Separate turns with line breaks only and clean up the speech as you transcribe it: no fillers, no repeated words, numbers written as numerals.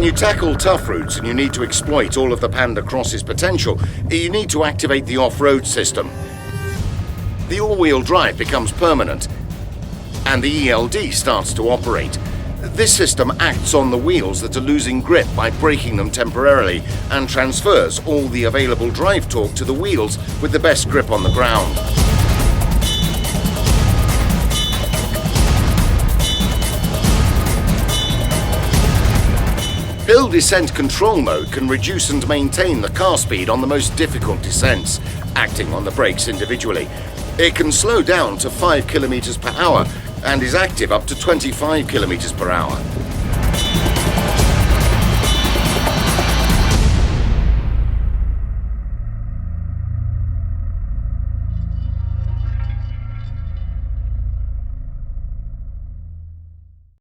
When you tackle tough routes and you need to exploit all of the Panda Cross's potential, you need to activate the off-road system. The all-wheel drive becomes permanent, and the ELD starts to operate. This system acts on the wheels that are losing grip by braking them temporarily and transfers all the available drive torque to the wheels with the best grip on the ground. Hill descent control mode can reduce and maintain the car speed on the most difficult descents, acting on the brakes individually. It can slow down to 5 km per hour and is active up to 25 km per hour.